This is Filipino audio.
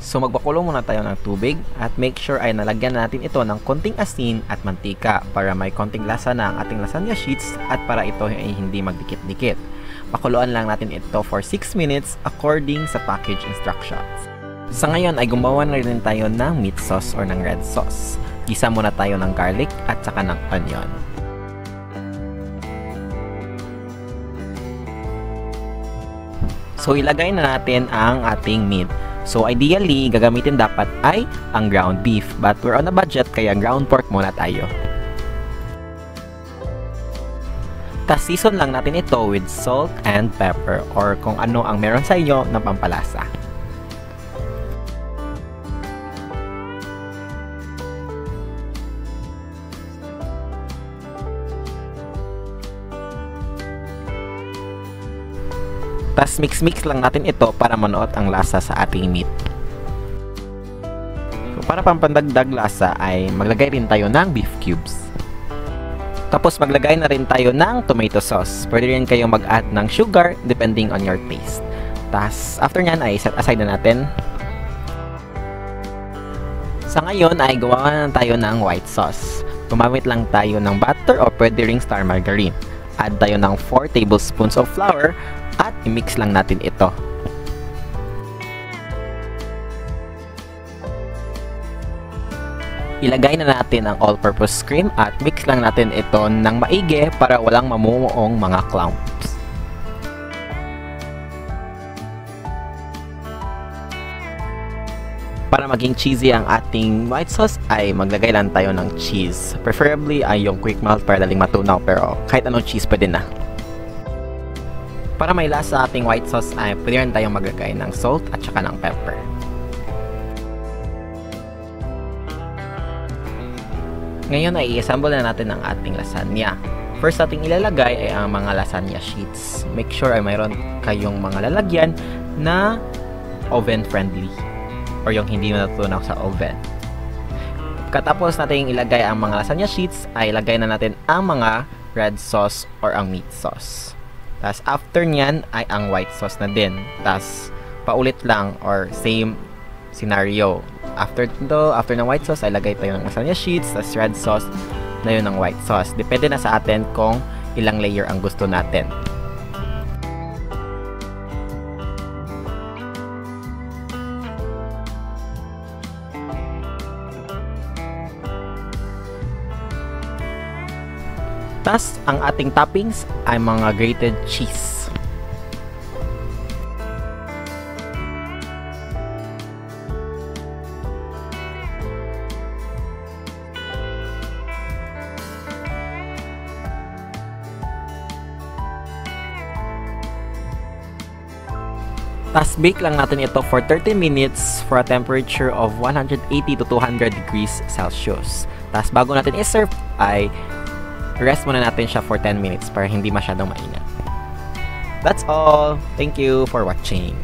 So magpakulo muna tayo ng tubig at make sure ay nalagyan natin ito ng konting asin at mantika para may konting lasa na ang ating lasagna sheets at para ito ay hindi magdikit-dikit. Pakuluan lang natin ito for 6 minutes according sa package instructions. Sa ngayon ay gumawa na rin tayo ng meat sauce or ng red sauce. Gisa muna tayo ng garlic at saka ng onion. So ilagay na natin ang ating meat. So ideally, gagamitin dapat ay ang ground beef, but we're on a budget kaya ground pork muna tayo. Tas season lang natin ito with salt and pepper or kung ano ang meron sa inyo na pampalasa. Tas mix-mix lang natin ito para manuot ang lasa sa ating meat. So, para pampandagdag lasa ay maglagay rin tayo ng beef cubes. Tapos maglagay na rin tayo ng tomato sauce. Pwede rin kayong mag-add ng sugar depending on your taste. Tas after nyan ay set aside na natin. Sa ngayon ay gawa na tayo ng white sauce. Gumamit lang tayo ng butter o pwede ring star margarine. Add tayo ng 4 tablespoons of flour at i-mix lang natin ito. Ilagay na natin ang all-purpose cream at mix lang natin ito ng maigi para walang mamumuong mga clumps. Para maging cheesy ang ating white sauce ay maglagay lang tayo ng cheese. Preferably ay yung quick melt para daling matunaw pero kahit anong cheese pwede na. Para may lasa sa ating white sauce ay pwede rin tayong maglagay ng salt at saka ng pepper. Ngayon ay i-assemble na natin ang ating lasagna. First nating ilalagay ay ang mga lasagna sheets. Make sure ay mayroon kayong mga lalagyan na oven friendly or yung hindi natutunaw sa oven. Katapos natin ilagay ang mga lasagna sheets ay ilagay na natin ang mga red sauce or ang meat sauce. Tas after nyan ay ang white sauce na din. Tas paulit lang or same scenario. After ng white sauce ay lagay tayo ng lasagna sheets, tas red sauce na yun ng white sauce. Depende na sa atin kung ilang layer ang gusto natin. Tas, ang ating toppings ay mga grated cheese. Tas, bake lang natin ito for 30 minutes for a temperature of 180 to 200 degrees Celsius. Tas, bago natin i-serve ay rest muna natin siya for 10 minutes para hindi masyadong mainit. That's all. Thank you for watching.